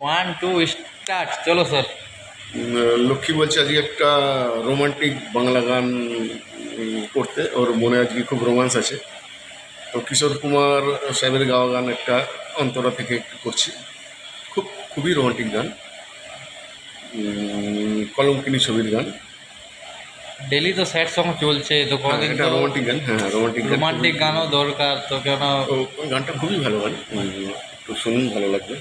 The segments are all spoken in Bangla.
ওয়ান টু স্টার্ট, চলো স্যার। লক্ষ্মী বলছে আজকে একটা রোমান্টিক বাংলা গান করতে, ওর মনে আজকে খুব রোমান্স আছে। তো কিশোর কুমার সাহেবের গাওয়া গান একটা অন্তরা থেকে একটু করছি। খুবই রোমান্টিক গান, কলঙ্কিনী ছবির গান। ডেলি তো স্যাড সং চলছে, তো কোনোদিন এটা তো রোমান্টিক গান, হ্যাঁ রোমান্টিক গান। রোমান্টিক গানও দরকার, তো কেন? তো গানটা খুবই ভালো গান, একটু শুনুন, ভালো লাগবে।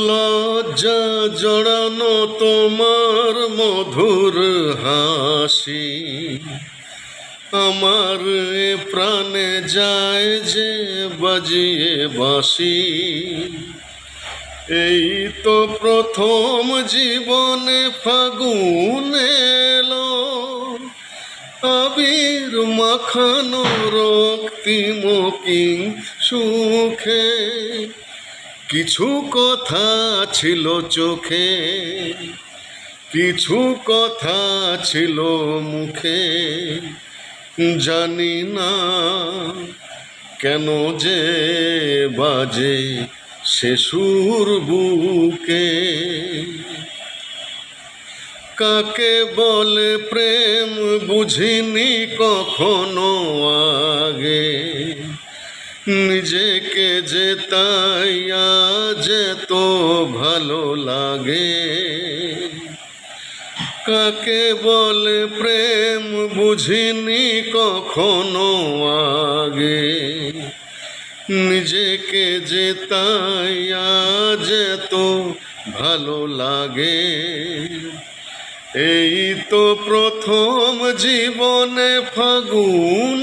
লজ্জা জড়ানো তোমার মধুর হাসি, আমার এ প্রাণে যায় যে বাজিয়ে বাঁশি। এই তো প্রথম জীবনে ফাগুন এলো, আবির মাখানো রক্তিম কিং সুখে। কিছু কথা ছিল চোখে, কিছু কথা ছিল মুখে, জানি না কেন যে বাজে সে সুর বুকে। কাকে বলে প্রেম বুঝিনি কখনো আগে, নিজেকে যে তাই আজ তো ভালো লাগে। কাকে বলে প্রেম বুঝিনি কখনো আগে, নিজেকে যে তাই আজ তো ভালো লাগে। এই তো প্রথম জীবনে ফাগুন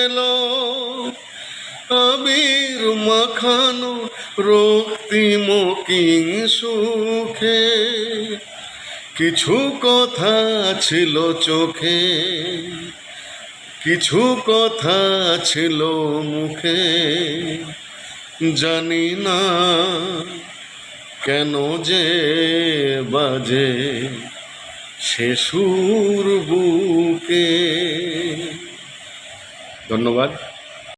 এলো, আবির মাখানো রক্তিম কিং সুখে। কিছু কথা ছিল চোখে, কিছু কথা ছিল মুখে, জানি না কেন যে বাজে সে সুর বুকে। ধন্যবাদ।